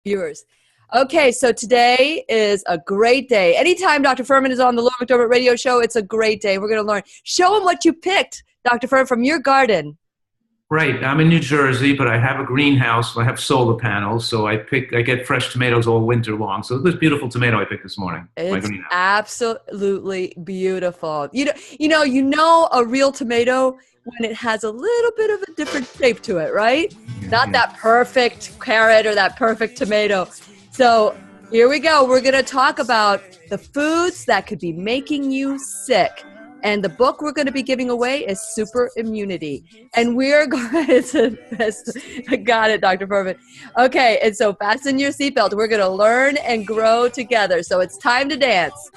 viewers. Okay, so today is a great day. Anytime Dr. Fuhrman is on the Lillian McDermott radio show, it's a great day. We're going to learn. Show them what you picked, Dr. Fuhrman, from your garden. Right. I'm in New Jersey, but I have a greenhouse. I have solar panels, so I get fresh tomatoes all winter long. So this beautiful tomato I picked this morning. It's absolutely beautiful. You know a real tomato when it has a little bit of a different shape to it, right? Not that perfect carrot or that perfect tomato. So here we go. We're going to talk about the foods that could be making you sick. And the book we're going to be giving away is Super Immunity. And we're going to, got it, Dr. Fuhrman. Okay, and so fasten your seatbelt. We're going to learn and grow together. So it's time to dance.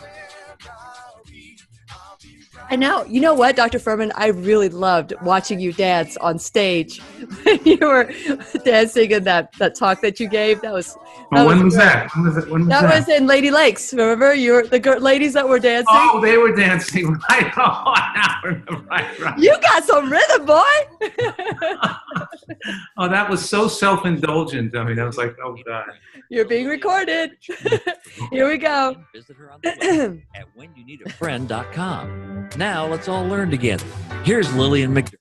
I know. You know what, Dr. Fuhrman? I really loved watching you dance on stage when you were dancing in that talk that you gave. That was when was that? That was in Lady Lakes. Remember, the ladies that were dancing. Oh, they were dancing, right? Oh, I remember. Right. You got some rhythm, boy. Oh, that was so self-indulgent. I mean, I was like, oh God. You're being recorded. Here we go. Visit her on the web at whenyouneedafriend.com. Now let's all learn together. Here's Lillian McDermott.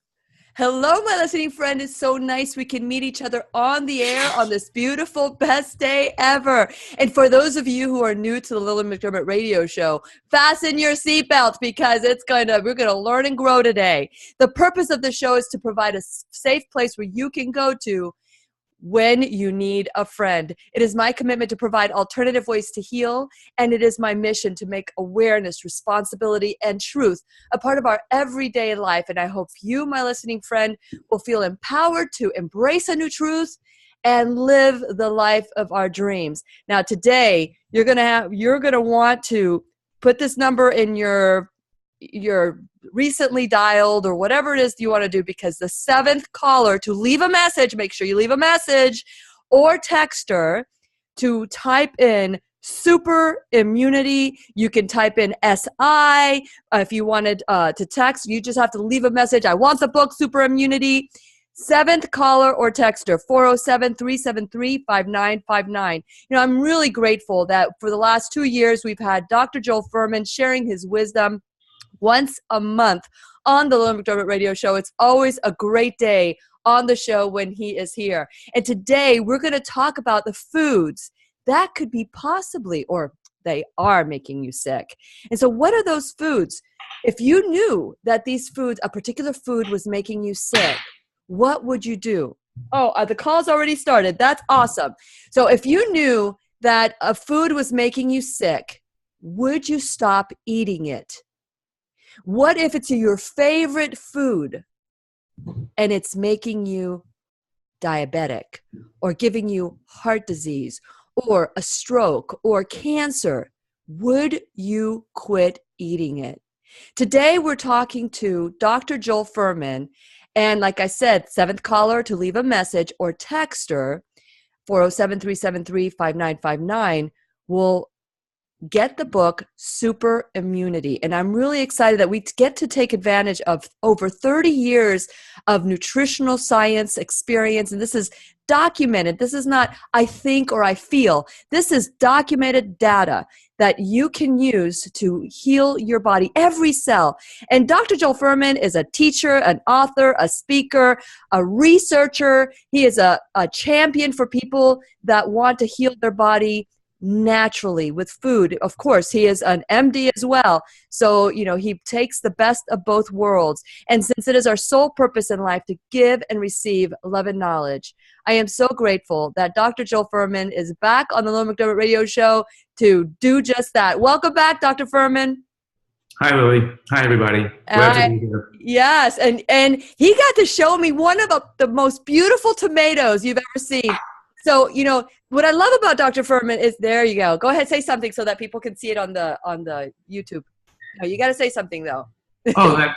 Hello, my listening friend. It's so nice we can meet each other on the air on this beautiful, best day ever. And for those of you who are new to the Lillian McDermott radio show, fasten your seatbelts because we're gonna learn and grow today. The purpose of the show is to provide a safe place where you can go to when you need a friend. It is my commitment to provide alternative ways to heal, and it is my mission to make awareness, responsibility, and truth a part of our everyday life. And I hope you, my listening friend, will feel empowered to embrace a new truth and live the life of our dreams. Now, today, you're gonna want to put this number in your recently dialed or whatever it is you want to do, because the seventh caller to leave a message, make sure you leave a message or texter to type in Super Immunity. You can type in SI. If you wanted to text, you just have to leave a message. I want the book, Super Immunity. Seventh caller or texter, 407-373-5959. I'm really grateful that for the last 2 years, we've had Dr. Joel Fuhrman sharing his wisdom once a month on the Lillian McDermott radio show. It's always a great day on the show when he is here. And today we're going to talk about the foods that could be possibly, or they are making you sick. And so what are those foods? If you knew that these foods, a particular food was making you sick, what would you do? Oh, the call's already started. That's awesome. So if you knew that a food was making you sick, would you stop eating it? What if it's your favorite food and it's making you diabetic or giving you heart disease or a stroke or cancer? Would you quit eating it? Today we're talking to Dr. Joel Fuhrman, and like I said, seventh caller to leave a message or texter, 407-373-5959, will get the book Super Immunity. And I'm really excited that we get to take advantage of over 30 years of nutritional science experience. And this is documented. This is not I think or I feel. This is documented data that you can use to heal your body, every cell. And Dr. Joel Fuhrman is a teacher, an author, a speaker, a researcher. He is a champion for people that want to heal their body naturally with food. Of course, he is an MD as well. So, he takes the best of both worlds. And since it is our sole purpose in life to give and receive love and knowledge, I am so grateful that Dr. Joel Fuhrman is back on the Lillian McDermott radio show to do just that. Welcome back, Dr. Fuhrman. Hi, Lily. Hi, everybody. Glad to be here. Yes, and he got to show me one of the most beautiful tomatoes you've ever seen. So, what I love about Dr. Fuhrman is, there you go. Go ahead, say something so that people can see it on the YouTube. No, you got to say something though. Yeah.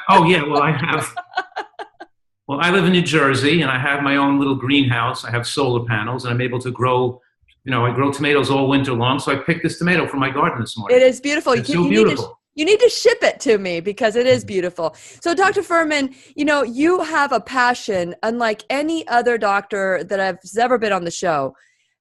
Well, I live in New Jersey and I have my own little greenhouse. I have solar panels and I'm able to grow, I grow tomatoes all winter long. So I picked this tomato from my garden this morning. It is beautiful. It's so beautiful. You need to ship it to me because it is beautiful. So Dr. Fuhrman, you have a passion unlike any other doctor that I've ever been on the show.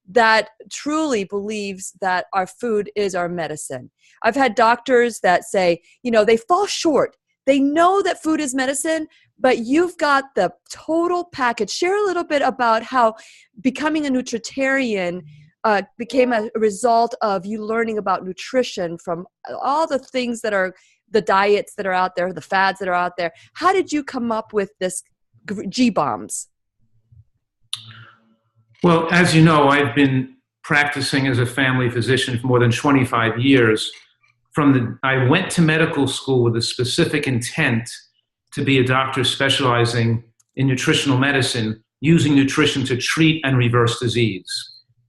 that truly believes that our food is our medicine. I've had doctors that say, they fall short. They know that food is medicine, but you've got the total package. Share a little bit about how becoming a nutritarian became a result of you learning about nutrition from all the things that are the diets that are out there, the fads that are out there. How did you come up with this G-bombs? Well, as you know, I've been practicing as a family physician for more than 25 years. I went to medical school with a specific intent to be a doctor specializing in nutritional medicine, using nutrition to treat and reverse disease.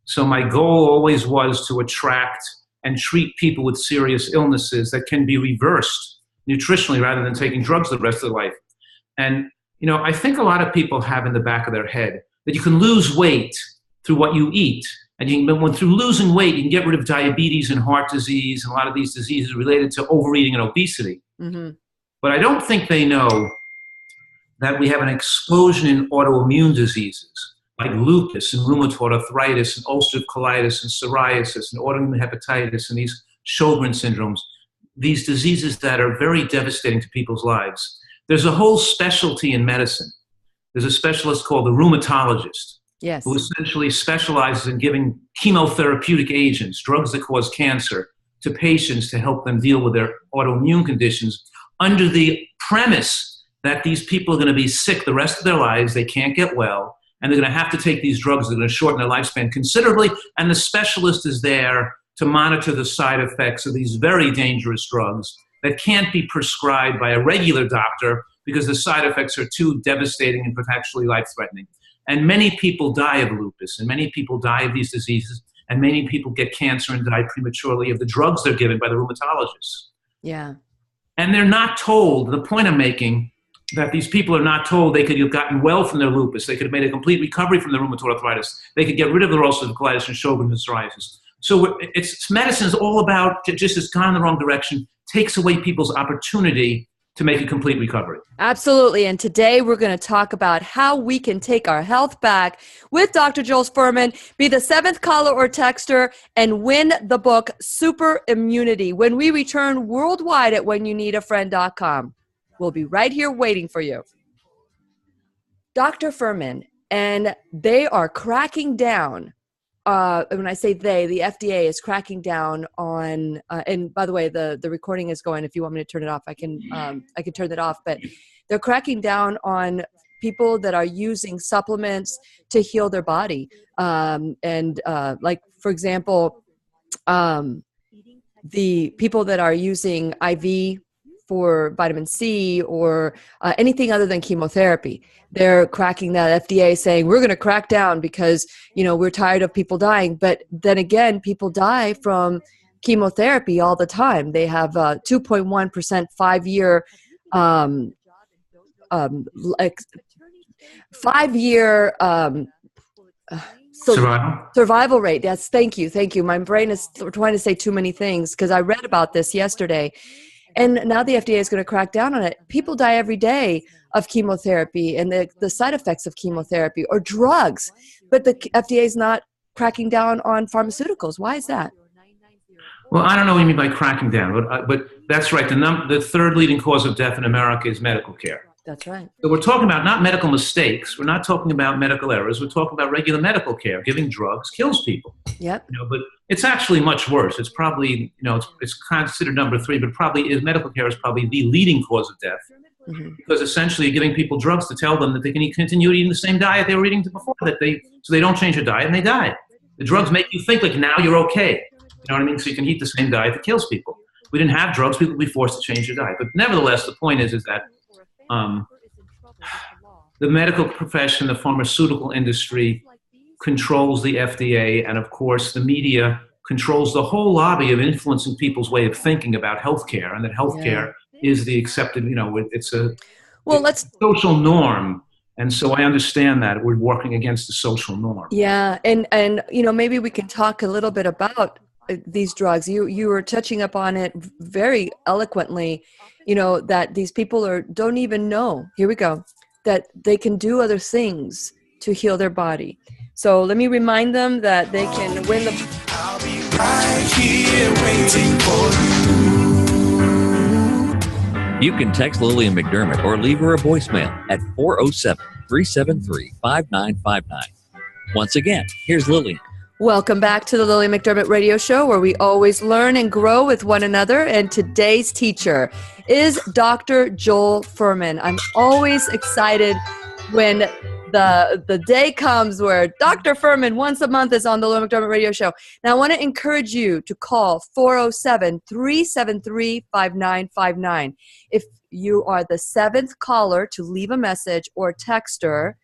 So my goal always was to attract and treat people with serious illnesses that can be reversed nutritionally rather than taking drugs the rest of their life. And, I think a lot of people have in the back of their head that you can lose weight through what you eat. And through losing weight, you can get rid of diabetes and heart disease and a lot of these diseases related to overeating and obesity. Mm-hmm. But I don't think they know that we have an explosion in autoimmune diseases like lupus and rheumatoid arthritis and ulcerative colitis and psoriasis and autoimmune hepatitis and these Sjogren's syndromes, these diseases that are very devastating to people's lives. There's a whole specialty in medicine. There's a specialist called the rheumatologist. Yes. Who essentially specializes in giving chemotherapeutic agents, drugs that cause cancer, to patients to help them deal with their autoimmune conditions under the premise that these people are going to be sick the rest of their lives, they can't get well, and they're going to have to take these drugs that are going to shorten their lifespan considerably, and the specialist is there to monitor the side effects of these very dangerous drugs that can't be prescribed by a regular doctor because the side effects are too devastating and potentially life-threatening. And many people die of lupus, and many people die of these diseases, and many people get cancer and die prematurely of the drugs they're given by the rheumatologists. Yeah. And they're not told, the point I'm making, that these people are not told they could have gotten well from their lupus, they could have made a complete recovery from their rheumatoid arthritis, they could get rid of their ulcerative colitis and Sjogren's and psoriasis. So medicine is all about, just has gone in the wrong direction, takes away people's opportunity to make a complete recovery. Absolutely. And today we're going to talk about how we can take our health back with Dr. Joel Fuhrman. Be the 7th caller or texter and win the book Super Immunity when we return worldwide at whenyouneedafriend.com. We'll be right here waiting for you. Dr. Fuhrman, and they are cracking down. When I say they, the FDA is cracking down on, and by the way, the recording is going. If you want me to turn it off, I can turn it off. But they're cracking down on people that are using supplements to heal their body. Like, for example, the people that are using IV for vitamin C or anything other than chemotherapy. They're cracking that FDA saying, we're going to crack down because, we're tired of people dying. But then again, people die from chemotherapy all the time. They have 2.1% 5-year survival rate. Yes, thank you. My brain is trying to say too many things because I read about this yesterday. And now the FDA is going to crack down on it. People die every day of chemotherapy and the side effects of chemotherapy or drugs. But the FDA is not cracking down on pharmaceuticals. Why is that? Well, I don't know what you mean by cracking down, but that's right. The third leading cause of death in America is medical care. That's right. So we're talking about not medical mistakes. We're not talking about medical errors. We're talking about regular medical care. Giving drugs kills people. Yep. But it's actually much worse. It's probably, it's considered number 3, but medical care is probably the leading cause of death. Mm-hmm. Because essentially you're giving people drugs to tell them that they can continue eating the same diet they were eating before, so they don't change their diet and they die. The drugs make you think like now you're okay. You know what I mean? So you can eat the same diet that kills people. If we didn't have drugs, people would be forced to change their diet. But nevertheless, the point is that the medical profession, the pharmaceutical industry controls the FDA, and of course the media controls the whole lobby of influencing people's way of thinking about healthcare, and that healthcare is the accepted, it's a social norm. And so I understand that we're working against the social norm. Yeah. And maybe we can talk a little bit about these drugs. You were touching up on it very eloquently, that these people don't even know, here we go, that they can do other things to heal their body. So let me remind them that they can win the... I'll be right here waiting for you. You can text Lillian McDermott or leave her a voicemail at 407-373-5959. Once again, here's Lillian. Welcome back to the Lillian McDermott Radio Show, where we always learn and grow with one another. And today's teacher is Dr. Joel Fuhrman. I'm always excited when the day comes where Dr. Fuhrman once a month is on the Lillian McDermott Radio Show. Now, I want to encourage you to call 407-373-5959. If you are the 7th caller to leave a message or texter,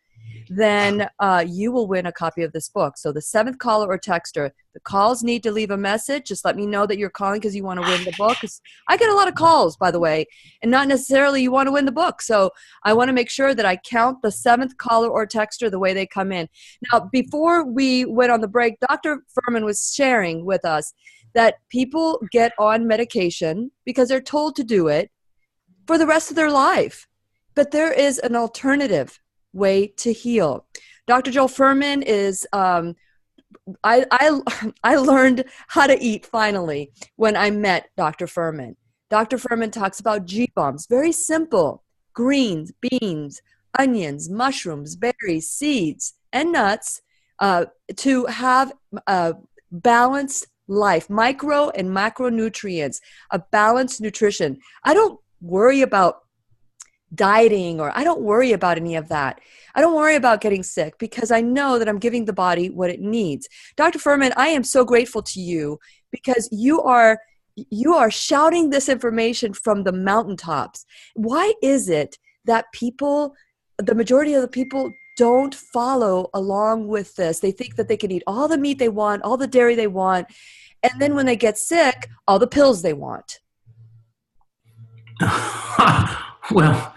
then you will win a copy of this book. So the 7th caller or texter, the calls need to leave a message. Just let me know that you're calling because you want to win the book. 'Cause I get a lot of calls, by the way, and not necessarily you want to win the book. So I want to make sure that I count the 7th caller or texter the way they come in. Now, before we went on the break, Dr. Fuhrman was sharing with us that people get on medication because they're told to do it for the rest of their life. But there is an alternative way to heal. Dr. Joel Fuhrman is, I learned how to eat finally when I met Dr. Fuhrman. Dr. Fuhrman talks about G-bombs, very simple: greens, beans, onions, mushrooms, berries, seeds, and nuts to have a balanced life, micro and macronutrients, a balanced nutrition. I don't worry about dieting, or I don't worry about any of that. I don't worry about getting sick because I know that I'm giving the body what it needs. Dr. Fuhrman, I am so grateful to you because you are shouting this information from the mountaintops. Why is it that people, the majority of the people, don't follow along with this? They think that they can eat all the meat they want, all the dairy they want, and then when they get sick, all the pills they want. Well,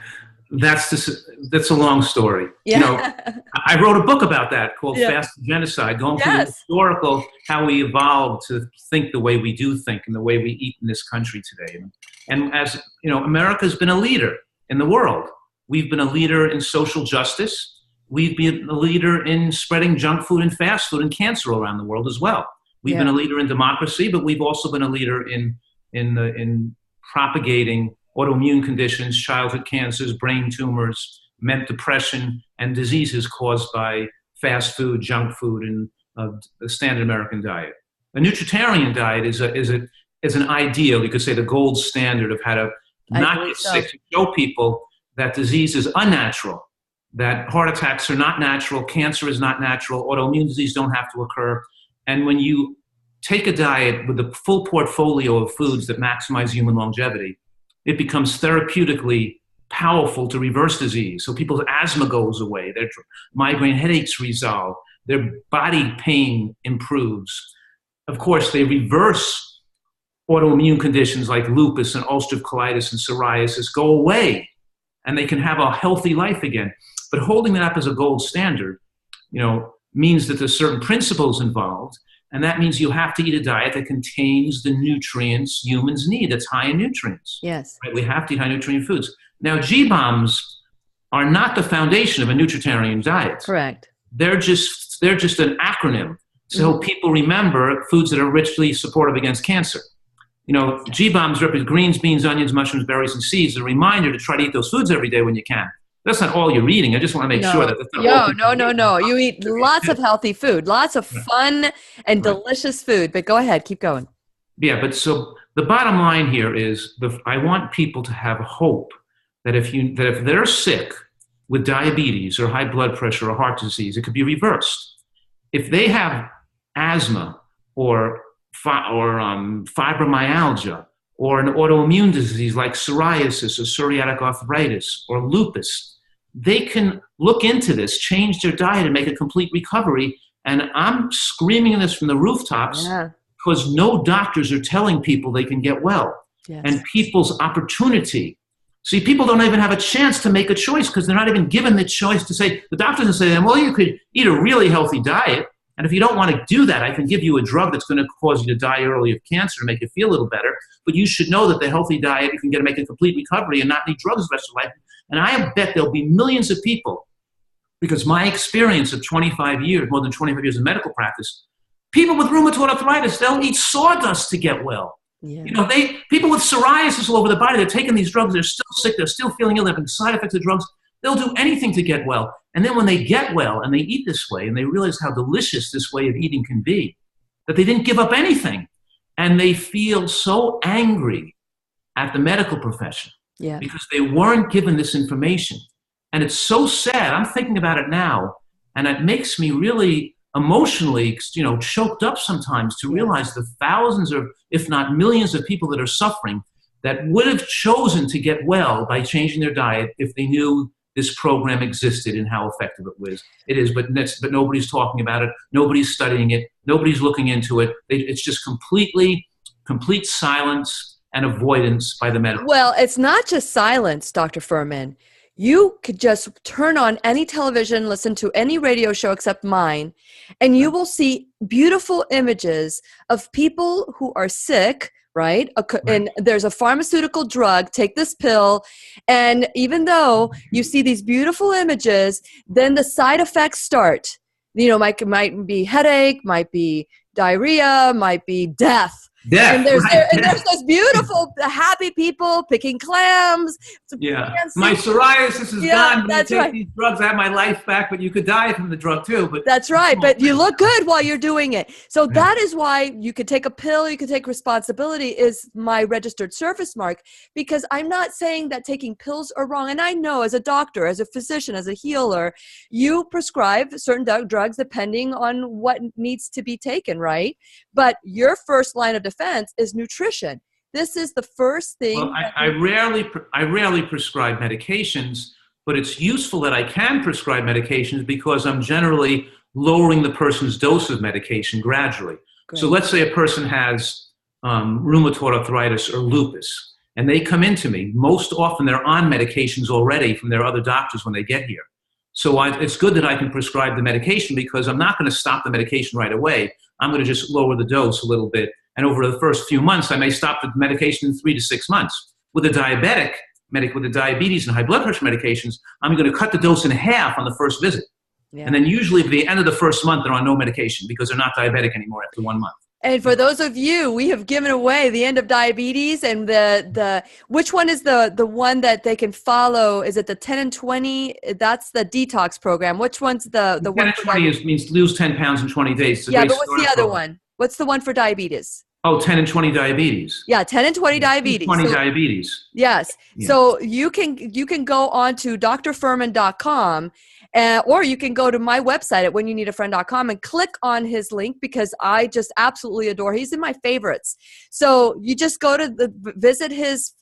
that's a long story. Yeah. You know, I wrote a book about that called Fast Genocide, going through the historical, how we evolved to think the way we do think and the way we eat in this country today. And as you know, America's been a leader in the world. We've been a leader in social justice. We've been a leader in spreading junk food and fast food and cancer around the world as well. We've been a leader in democracy, but we've also been a leader in propagating autoimmune conditions, childhood cancers, brain tumors, depression, and diseases caused by fast food, junk food, and the standard American diet. A nutritarian diet is an ideal, you could say, the gold standard of how to not get sick, to show people that disease is unnatural, that heart attacks are not natural, cancer is not natural, autoimmune disease don't have to occur. And when you take a diet with a full portfolio of foods that maximize human longevity, it becomes therapeutically powerful to reverse disease. So people's asthma goes away, their migraine headaches resolve, their body pain improves. Of course, they reverse autoimmune conditions like lupus and ulcerative colitis and psoriasis go away, and they can have a healthy life again. But holding that up as a gold standard, means that there's certain principles involved. And that means you have to eat a diet that contains the nutrients humans need, that's high in nutrients. Yes. Right? We have to eat high nutrient foods. Now, G-bombs are not the foundation of a nutritarian diet. Correct. They're just an acronym to help people remember foods that are richly supportive against cancer. G-bombs represent greens, beans, onions, mushrooms, berries, and seeds. A reminder to try to eat those foods every day when you can. That's not all you're eating. I just want to make sure that that's not all. No. You eat lots of healthy food, lots of fun and delicious food. But go ahead, keep going. Yeah, but so the bottom line here is I want people to have hope that if they're sick with diabetes or high blood pressure or heart disease, it could be reversed. If they have asthma or fibromyalgia or an autoimmune disease like psoriasis or psoriatic arthritis or lupus, they can look into this, change their diet, and make a complete recovery. And I'm screaming this from the rooftops because no doctors are telling people they can get well. Yes. And people's opportunity. See, people don't even have a chance to make a choice because they're not even given the choice to say, the doctors will say to them, well, you could eat a really healthy diet. And if you don't want to do that, I can give you a drug that's going to cause you to die early of cancer and make you feel a little better. But you should know that the healthy diet, you can make a complete recovery and not need drugs the rest of your life. And I bet there'll be millions of people Because my experience of 25 years, more than 25 years of medical practice, people with rheumatoid arthritis, they'll eat sawdust to get well. Yeah. You know, people with psoriasis all over the body, they're taking these drugs, they're still sick, they're still feeling ill, they're having side effects of drugs. They'll do anything to get well. And then when they get well and they eat this way and they realize how delicious this way of eating can be, that they didn't give up anything. And they feel so angry at the medical profession because they weren't given this information. And it's so sad. I'm thinking about it now, and it makes me really emotionally, choked up sometimes to realize the thousands of, if not millions of people that are suffering that would have chosen to get well by changing their diet if they knew this program existed and how effective it is. But nobody's talking about it. Nobody's studying it. Nobody's looking into it. It's just complete silence and avoidance by the medical. Well, it's not just silence, Dr. Fuhrman. You could just turn on any television, listen to any radio show except mine, and you will see beautiful images of people who are sick, right? And there's a pharmaceutical drug, take this pill, and even though you see these beautiful images, then the side effects start. Might be headache, might be diarrhea, might be death. And there's those beautiful, happy people picking clams. My psoriasis is gone. That's take these drugs, I have my life back, but you could die from the drug too. But that's right. But you look good while you're doing it. So that is why you could take a pill, you could take responsibility is my registered service mark, because I'm not saying that taking pills are wrong. And I know as a doctor, as a physician, as a healer, you prescribe certain drugs depending on what needs to be taken, right? But your first line of defense is nutrition. This is the first thing. Well, I rarely prescribe medications, but it's useful that I can prescribe medications because I'm generally lowering the person's dose of medication gradually. Great. So let's say a person has rheumatoid arthritis or lupus, and they come into me. Most often they're on medications already from their other doctors when they get here. So it's good that I can prescribe the medication because I'm not going to stop the medication right away. I'm going to just lower the dose a little bit. And over the first few months, I may stop the medication in 3 to 6 months. With a diabetic, with the diabetes and high blood pressure medications, I'm going to cut the dose in half on the first visit. Yeah. And then usually at the end of the first month, they're on no medication because they're not diabetic anymore after 1 month. And for those of you, we have given away the end of diabetes, and the which one is the one that they can follow? Is it the 10 and 20? That's the detox program. Which one's the 10 one? And 20 means lose 10 pounds in 20 days. Yeah, but what's the other one? What's the one for diabetes? Oh, 10 and 20 diabetes. Yeah, 10 and 20 diabetes. 20 diabetes. Yes. Yeah. So you can go on to drfuhrman.com. Or you can go to my website at whenyounneedafriend.com and click on his link because I just absolutely adore. He's in my favorites. So you just go to visit his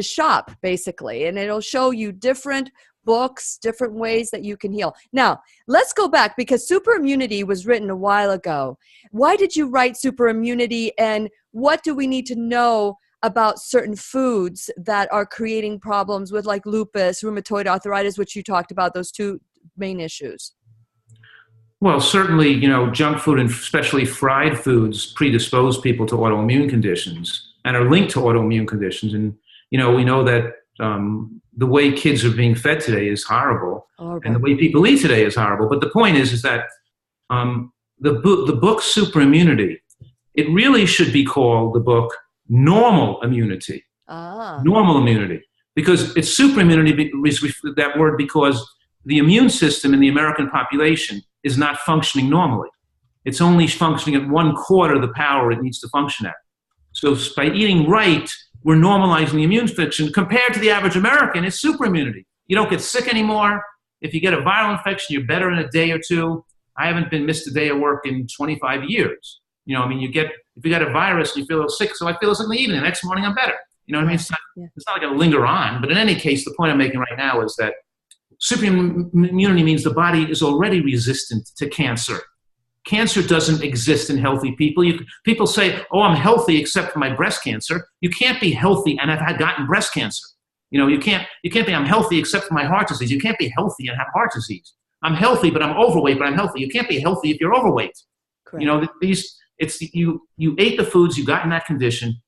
shop basically, and it'll show you different books, different ways that you can heal. Now, let's go back because Super Immunity was written a while ago. Why did you write Super Immunity, and what do we need to know about certain foods that are creating problems with like lupus, rheumatoid arthritis, which you talked about, those two main issues? Well, certainly, junk food and especially fried foods predispose people to autoimmune conditions and are linked to autoimmune conditions. And, we know that the way kids are being fed today is horrible. And the way people eat today is horrible. But the point is that the book Super Immunity, it really should be called the book Normal Immunity. Normal immunity. Because it's super immunity, that word, because the immune system in the American population is not functioning normally. It's only functioning at 1/4 of the power it needs to function at. So by eating right, we're normalizing the immune function. Compared to the average American, it's super immunity. You don't get sick anymore. If you get a viral infection, you're better in a day or two. I haven't missed a day of work in 25 years. If you got a virus and you feel a little sick, so I feel sick in the evening, the next morning I'm better. You know what I mean? It's not going to linger on. But in any case, the point I'm making right now is that super immunity means the body is already resistant to cancer. Cancer doesn't exist in healthy people. People say, oh, I'm healthy except for my breast cancer. You can't be healthy and have gotten breast cancer. You can't be, I'm healthy except for my heart disease. You can't be healthy and have heart disease. I'm healthy, but I'm overweight, but I'm healthy. You can't be healthy if you're overweight. Correct. You ate the foods, you got in that condition,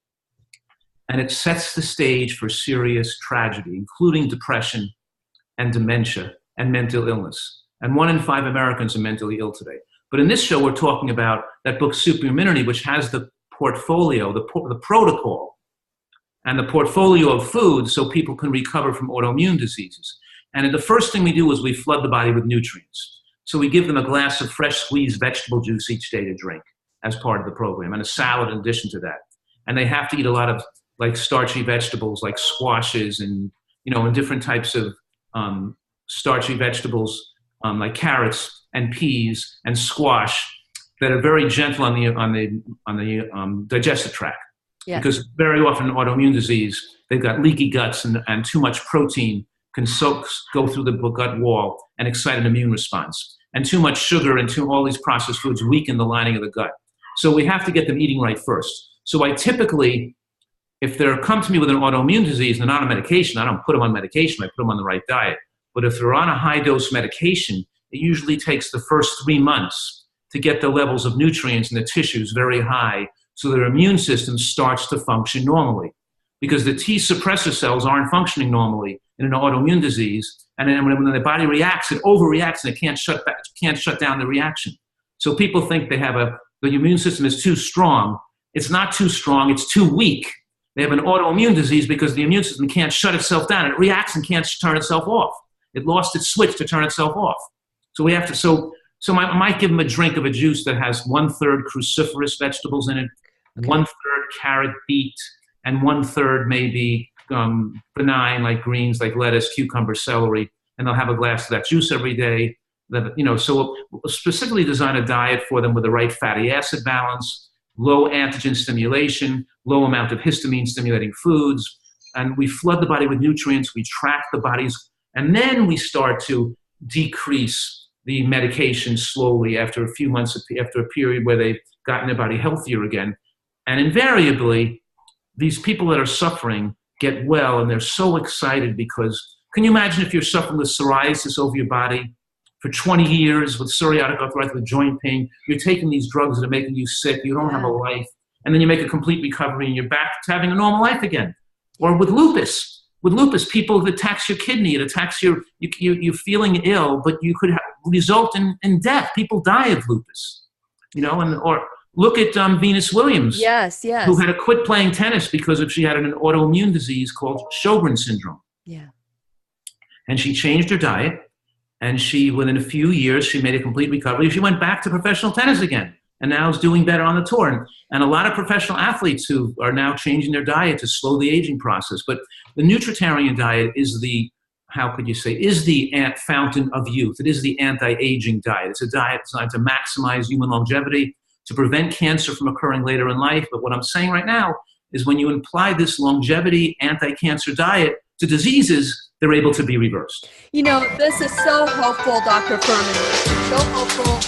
and it sets the stage for serious tragedy, including depression and dementia and mental illness. And 1 in 5 Americans are mentally ill today. But in this show, we're talking about that book, Superimmunity, which has the portfolio, the protocol, and the portfolio of foods so people can recover from autoimmune diseases. And the first thing we do is we flood the body with nutrients. So we give them a glass of fresh squeezed vegetable juice each day to drink as part of the program, and a salad in addition to that. And they have to eat a lot of like starchy vegetables like squashes and, and different types of starchy vegetables like carrots and peas and squash that are very gentle on the digestive tract. Yes. Because very often in autoimmune disease, they've got leaky guts and too much protein can go through the gut wall and excite an immune response. And too much sugar and all these processed foods weaken the lining of the gut. So we have to get them eating right first. So I typically, if they come to me with an autoimmune disease and they're not on medication, I don't put them on medication, I put them on the right diet. But if they're on a high-dose medication, it usually takes the first 3 months to get the levels of nutrients in the tissues very high so their immune system starts to function normally. Because the T suppressor cells aren't functioning normally in an autoimmune disease, and then when the body reacts, it overreacts and it can't shut down the reaction. So people think the immune system is too strong. It's not too strong, it's too weak. They have an autoimmune disease because the immune system can't shut itself down. It reacts and can't turn itself off. It lost its switch to turn itself off. So we have to, so I might give them a drink of a juice that has 1/3 cruciferous vegetables in it, 1/3 carrot, beet, and 1/3 maybe benign like greens like lettuce, cucumber, celery, and they'll have a glass of that juice every day. So we'll specifically design a diet for them with the right fatty acid balance, low antigen stimulation, low amount of histamine stimulating foods, and we flood the body with nutrients, we track the body's, and then we start to decrease the medication slowly after a few months, after a period where they've gotten their body healthier again. And invariably, these people that are suffering get well, and they're so excited because, can you imagine if you're suffering with psoriasis over your body for 20 years with psoriatic arthritis, with joint pain, you're taking these drugs that are making you sick, you don't have a life, and then you make a complete recovery and you're back to having a normal life again. Or with lupus. With lupus, people, it attacks your kidney, it attacks you're feeling ill, but you could result in death. People die of lupus, or look at Venus Williams. Yes. Who had to quit playing tennis because she had an autoimmune disease called Sjogren's syndrome. Yeah. And she changed her diet, and within a few years, she made a complete recovery. She went back to professional tennis again, and now is doing better on the tour. And a lot of professional athletes who are now changing their diet to slow the aging process. But the nutritarian diet is the fountain of youth. It is the anti-aging diet. It's a diet designed to maximize human longevity, to prevent cancer from occurring later in life. But what I'm saying right now is when you apply this longevity anti-cancer diet to diseases, they're able to be reversed. This is so helpful, Dr. Fuhrman. So helpful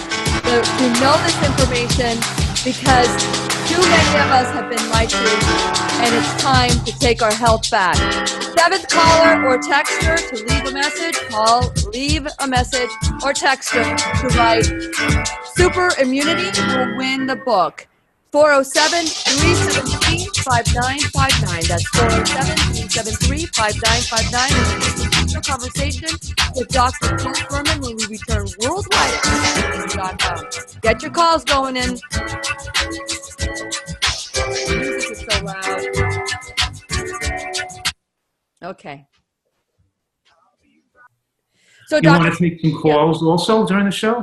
to know this information because too many of us have been lied to, and it's time to take our health back. 7th caller or texter to leave a message, leave a message, or texter to write Super Immunity will win the book. 407-373-5959. That's 407-373-5959. And a conversation with Dr. Fuhrman when we return worldwide at .com. Get your calls going in. The music is so loud. Okay. So, you want to take some calls also during the show?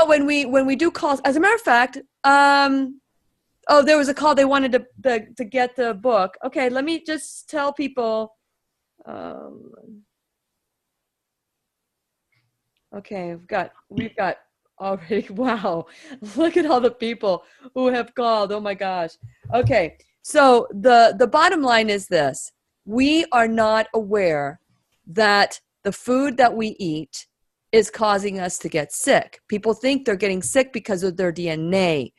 When we do calls, as a matter of fact, there was a call. They wanted to get the book. Okay, let me just tell people. Okay, we've got already. Wow, look at all the people who have called. Oh my gosh. Okay, so the bottom line is this: we are not aware that the food that we eat is causing us to get sick. People think they're getting sick because of their DNA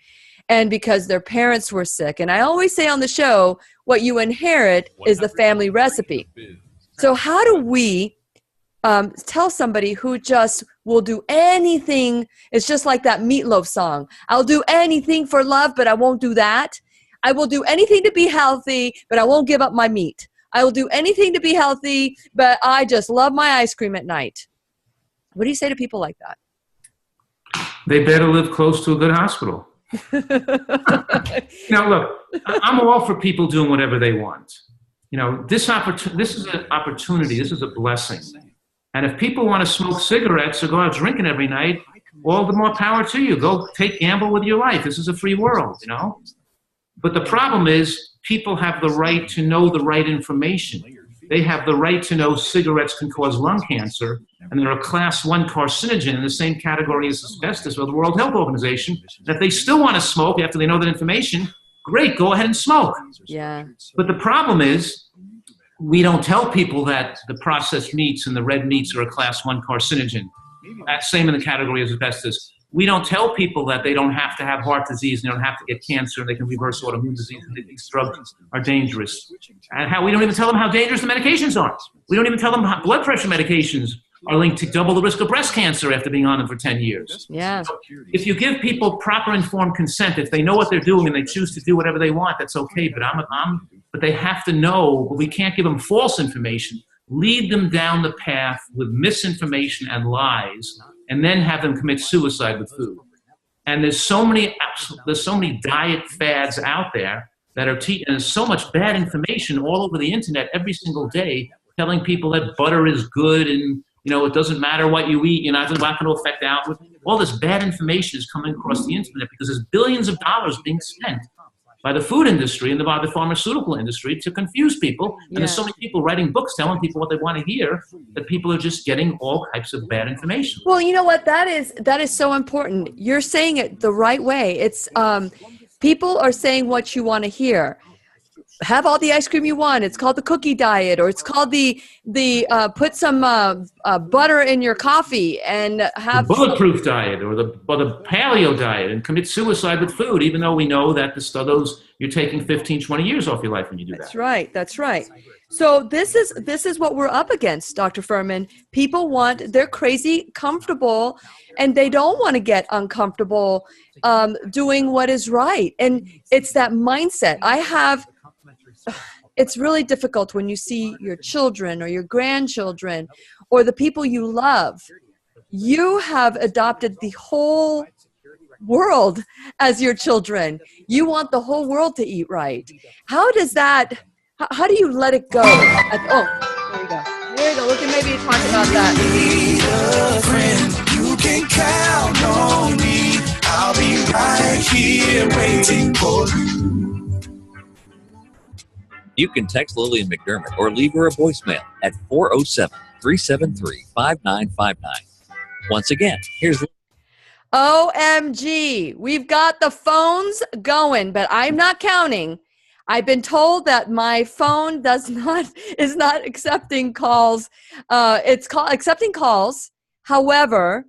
and because their parents were sick. And I always say on the show, what you inherit is the family recipe. So how do we tell somebody who just will do anything? It's just like that Meatloaf song. I'll do anything for love, but I won't do that. I will do anything to be healthy, but I won't give up my meat. I will do anything to be healthy, but I just love my ice cream at night. What do you say to people like that? They better live close to a good hospital. Now, look, I'm all for people doing whatever they want. This is an opportunity. This is a blessing. And if people want to smoke cigarettes or go out drinking every night, all the more power to you. Go gamble with your life. This is a free world, But the problem is people have the right to know the right information. They have the right to know cigarettes can cause lung cancer, and they're a class 1 carcinogen in the same category as asbestos or the World Health Organization. And if they still want to smoke after they know that information, great, go ahead and smoke. Yeah. But the problem is we don't tell people that the processed meats and the red meats are a class 1 carcinogen. That's same in the category as asbestos. We don't tell people that they don't have to have heart disease and they don't have to get cancer and they can reverse autoimmune disease and these drugs are dangerous. And we don't even tell them how dangerous the medications are. We don't even tell them how blood pressure medications are linked to double the risk of breast cancer after being on them for 10 years. Yeah. So if you give people proper informed consent, if they know what they're doing and they choose to do whatever they want, that's okay. But they have to know, we can't give them false information. Lead them down the path with misinformation and lies, and then have them commit suicide with food. And there's so many diet fads out there that are and there's so much bad information all over the internet every single day telling people that butter is good and it doesn't matter what you eat, it's not going to affect outward. All this bad information is coming across the internet because there's billions of dollars being spent by the food industry and by the pharmaceutical industry to confuse people. And there's so many people writing books telling people what they want to hear that people are just getting all types of bad information. Well, you know what? That is so important. You're saying it the right way. It's people are saying what you want to hear. Have all the ice cream you want. It's called the cookie diet, or it's called the put some butter in your coffee and have the bulletproof diet or the paleo diet and commit suicide with food, even though we know that you're taking 15, 20 years off your life when you do that. That's right. So this is what we're up against, Dr. Fuhrman. People they're crazy comfortable, and they don't want to get uncomfortable doing what is right. And it's that mindset. It's really difficult when you see your children or your grandchildren or the people you love. You have adopted the whole world as your children. You want the whole world to eat right. How do you let it go? There you go. There you go. We can maybe talk about that. Need a friend, you can count on me. I'll be right here waiting for you. You can text Lillian McDermott or leave her a voicemail at 407-373-5959. Once again, here's OMG, we've got the phones going, but I'm not counting. I've been told that my phone is not accepting calls. It's accepting calls. However,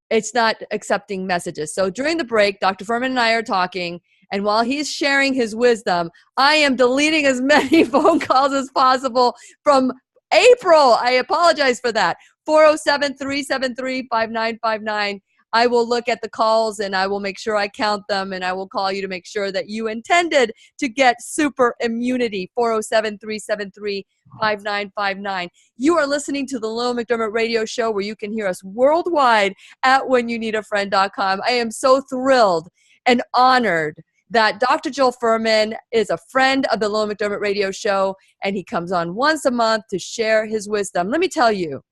it's not accepting messages. So during the break, Dr. Fuhrman and I are talking, and while he's sharing his wisdom, I am deleting as many phone calls as possible from April. I apologize for that. 407-373-5959. I will look at the calls and I will make sure I count them, and I will call you to make sure that you intended to get super immunity. 407-373-5959. You are listening to the Lillian McDermott Radio Show, where you can hear us worldwide at whenyouneedafriend.com. I am so thrilled and honored that Dr. Joel Fuhrman is a friend of the Lillian McDermott Radio Show, and he comes on once a month to share his wisdom. Let me tell you,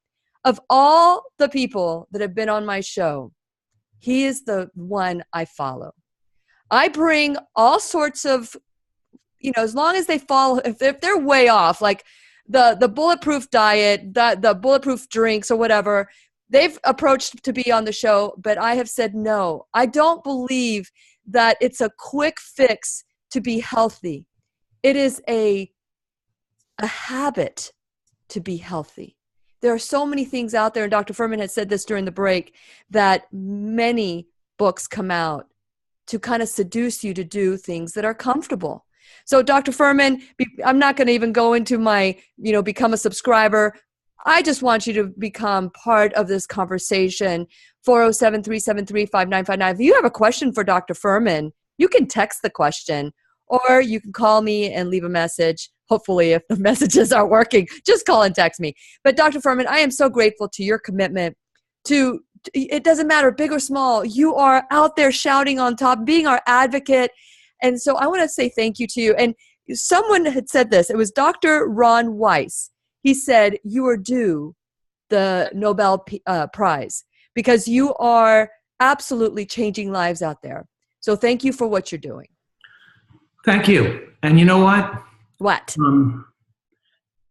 of all the people that have been on my show, he is the one I follow. I bring all sorts of, as long as they follow, if they're way off, like the bulletproof diet, the bulletproof drinks or whatever, they've approached to be on the show, but I have said no. I don't believe that it's a quick fix to be healthy. It is a habit to be healthy. There are so many things out there, and Dr. Fuhrman had said this during the break, that many books come out to kind of seduce you to do things that are comfortable. So Dr. Fuhrman, I'm not going to even go into my, become a subscriber. I just want you to become part of this conversation. 407-373-5959. If you have a question for Dr. Fuhrman, you can text the question, or you can call me and leave a message. Hopefully, if the messages are working, just call and text me. But Dr. Fuhrman, I am so grateful to your commitment it doesn't matter, big or small, you are out there shouting on top, being our advocate. And so I want to say thank you to you. And someone had said this. It was Dr. Ron Weiss. He said, you are due the Nobel Prize because you are absolutely changing lives out there. So thank you for what you're doing. Thank you. And you know what? What?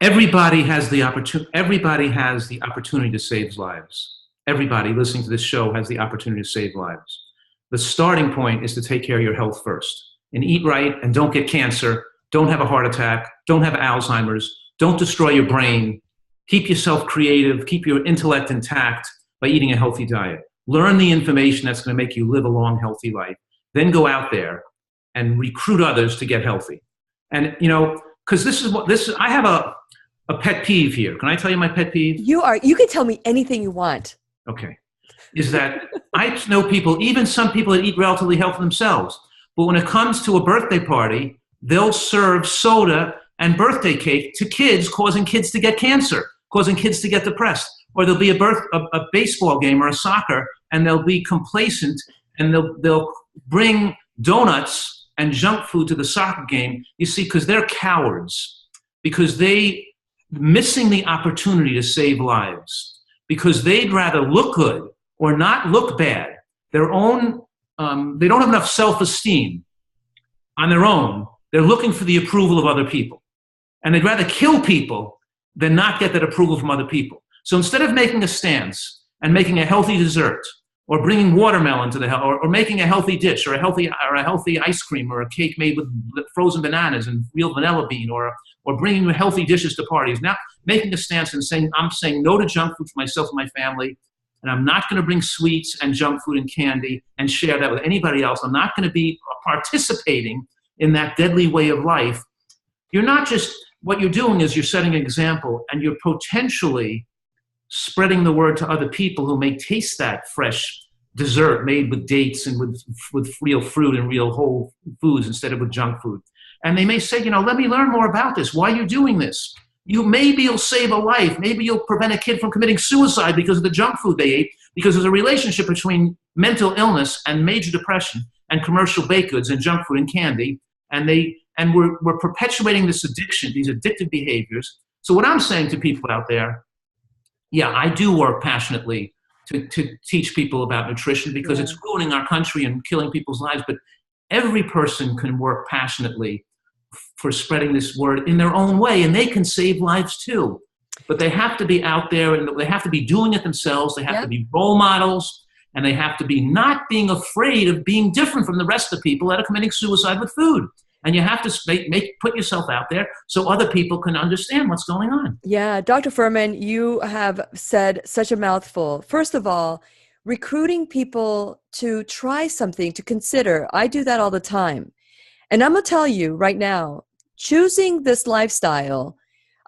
Everybody has the opportunity to save lives. Everybody listening to this show has the opportunity to save lives. The starting point is to take care of your health first and eat right and don't get cancer, don't have a heart attack, don't have Alzheimer's, don't destroy your brain, keep yourself creative, keep your intellect intact by eating a healthy diet. Learn the information that's going to make you live a long, healthy life. Then go out there and recruit others to get healthy. And, because I have a pet peeve here. Can I tell you my pet peeve? You can tell me anything you want. Okay. Is that I know people, even some people that eat relatively healthy themselves, but when it comes to a birthday party, they'll serve soda and birthday cake to kids, causing kids to get cancer, causing kids to get depressed. Or there'll be a baseball game or a soccer, and they'll be complacent, and they'll bring donuts and junk food to the soccer game, you see, because they're cowards, because they missing the opportunity to save lives, because they'd rather look good or not look bad. Their own, they don't have enough self-esteem on their own. They're looking for the approval of other people. And they'd rather kill people than not get that approval from other people. So instead of making a stance and making a healthy dessert, or bringing watermelon to the or making a healthy dish, or a healthy ice cream, or a cake made with frozen bananas and real vanilla bean, or bringing healthy dishes to parties. Now making a stance and saying, I'm saying no to junk food for myself and my family, and I'm not going to bring sweets and junk food and candy and share that with anybody else. I'm not going to be participating in that deadly way of life. You're not just, what you're doing is you're setting an example, and you're potentially spreading the word to other people who may taste that fresh dessert made with dates and with real fruit and real whole foods instead of with junk food. And they may say, let me learn more about this. Why are you doing this? Maybe you'll save a life. Maybe you'll prevent a kid from committing suicide because of the junk food they ate, because there's a relationship between mental illness and major depression and commercial baked goods and junk food and candy. And we're perpetuating this addiction, these addictive behaviors. So what I'm saying to people out there, yeah, I do work passionately to teach people about nutrition because it's ruining our country and killing people's lives. But every person can work passionately for spreading this word in their own way, and they can save lives too. But they have to be out there, and they have to be doing it themselves. They have to be role models, and they have to be not being afraid of being different from the rest of the people that are committing suicide with food. And you have to put yourself out there so other people can understand what's going on. Yeah, Dr. Fuhrman, you have said such a mouthful. First of all, recruiting people to try something, to consider. I do that all the time. And I'm going to tell you right now, choosing this lifestyle,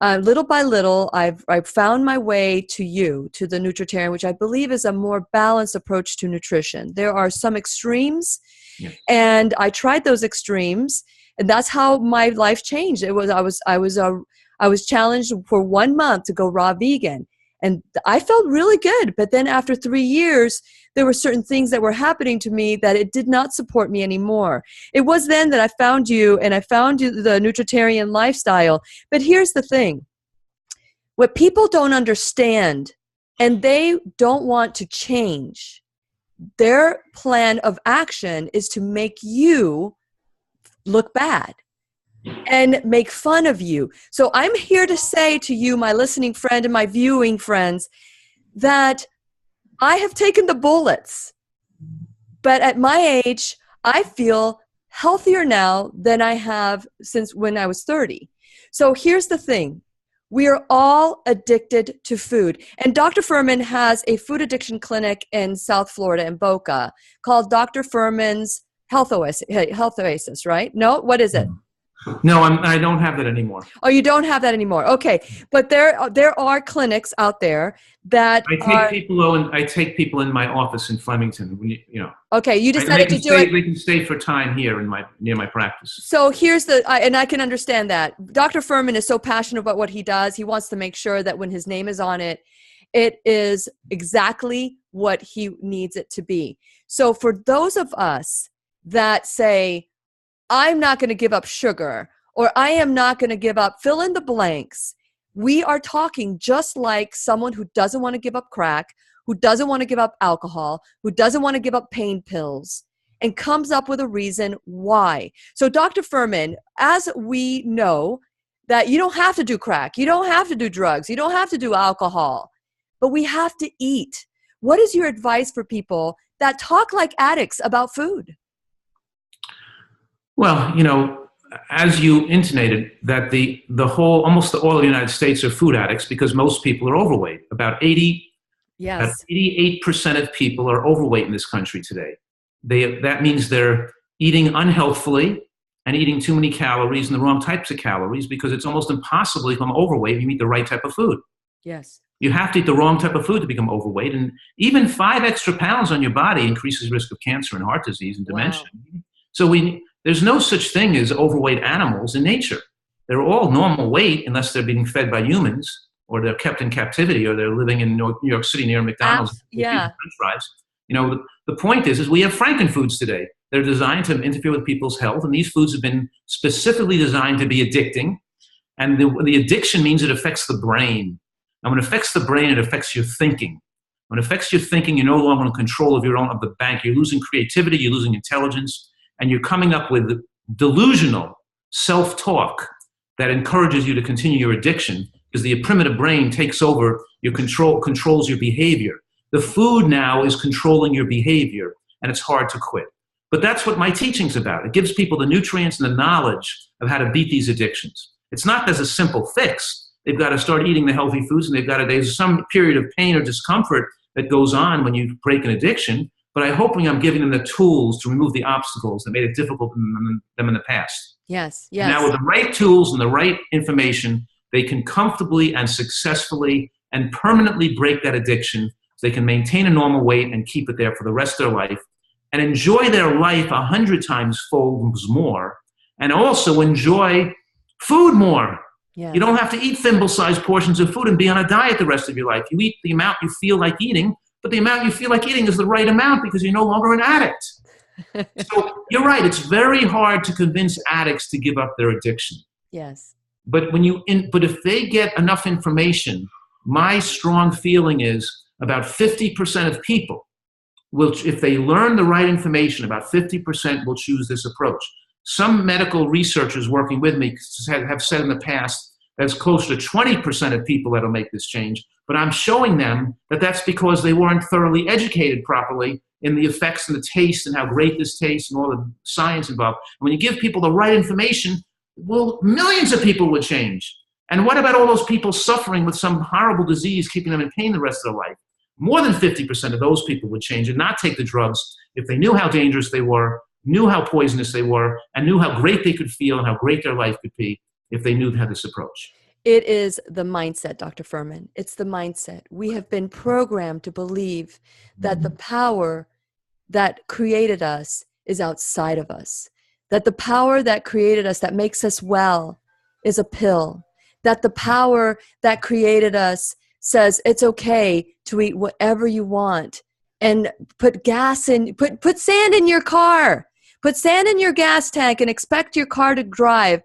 little by little, I've found my way to the Nutritarian, which I believe is a more balanced approach to nutrition. There are some extremes, and I tried those extremes. And that's how my life changed. I was challenged for 1 month to go raw vegan, and I felt really good. But then after 3 years, there were certain things that were happening to me that it did not support me anymore. It was then that I found you, and I found you the Nutritarian lifestyle. But here's the thing: what people don't understand, and they don't want to change, their plan of action is to make you look bad and make fun of you. So I'm here to say to you, my listening friend and my viewing friends, that I have taken the bullets, but at my age, I feel healthier now than I have since when I was 30. So here's the thing. We are all addicted to food. And Dr. Fuhrman has a food addiction clinic in South Florida in Boca called Dr. Fuhrman's Health Oasis, right? No, what is it? No, I don't have that anymore. Oh, you don't have that anymore. Okay, but there are clinics out there that I take people in my office in Flemington. Okay, you decided to do it. They can stay for time here near my practice. So here's and I can understand that. Dr. Fuhrman is so passionate about what he does. He wants to make sure that when his name is on it, it is exactly what he needs it to be. So for those of us that say, I'm not going to give up sugar, or I am not going to give up fill in the blanks, we are talking just like someone who doesn't want to give up crack, who doesn't want to give up alcohol, who doesn't want to give up pain pills, and comes up with a reason why. So Dr. Fuhrman, as we know that you don't have to do crack, you don't have to do drugs, you don't have to do alcohol, but we have to eat. What is your advice for people that talk like addicts about food? Well, as you intimated, that the whole, almost all of the United States are food addicts because most people are overweight. About 88% of people are overweight in this country today. That means they're eating unhealthfully and eating too many calories and the wrong types of calories, because it's almost impossible to become overweight if you eat the right type of food. Yes. You have to eat the wrong type of food to become overweight. And even 5 extra pounds on your body increases risk of cancer and heart disease and dementia. Wow. So there's no such thing as overweight animals in nature. They're all normal weight unless they're being fed by humans, or they're kept in captivity, or they're living in New York City near McDonald's. Yeah. French fries. The point is we have frankenfoods today. They're designed to interfere with people's health, and these foods have been specifically designed to be addicting. And the addiction means it affects the brain. And when it affects the brain, it affects your thinking. When it affects your thinking, you're no longer in control of the bank. You're losing creativity, you're losing intelligence, and you're coming up with delusional self-talk that encourages you to continue your addiction, because the primitive brain takes over your controls your behavior. The food now is controlling your behavior, and it's hard to quit. But that's what my teaching's about. It gives people the nutrients and the knowledge of how to beat these addictions. It's not as a simple fix. They've got to start eating the healthy foods, and there's some period of pain or discomfort that goes on when you break an addiction. But I'm hoping I'm giving them the tools to remove the obstacles that made it difficult for them in the past. Yes, yes. Now with the right tools and the right information, they can comfortably and successfully and permanently break that addiction, so they can maintain a normal weight and keep it there for the rest of their life, and enjoy their life 100 times folds more, and also enjoy food more. Yeah. You don't have to eat thimble-sized portions of food and be on a diet the rest of your life. You eat the amount you feel like eating, but the amount you feel like eating is the right amount because you're no longer an addict. So you're right. It's very hard to convince addicts to give up their addiction. Yes. But if they get enough information, my strong feeling is about 50% of people will, if they learn the right information, about 50% will choose this approach. Some medical researchers working with me have said in the past that it's close to 20% of people that will make this change. But I'm showing them that that's because they weren't thoroughly educated properly in the effects and the taste and how great this tastes and all the science involved. And when you give people the right information, well, millions of people would change. And what about all those people suffering with some horrible disease, keeping them in pain the rest of their life? More than 50% of those people would change and not take the drugs if they knew how dangerous they were, knew how poisonous they were, and knew how great they could feel and how great their life could be if they knew how this approach. It is the mindset, Dr. Fuhrman. It's the mindset. We have been programmed to believe that the power that created us is outside of us, that the power that created us, that makes us well, is a pill, that the power that created us says it's okay to eat whatever you want and put sand in your car, put sand in your gas tank and expect your car to drive,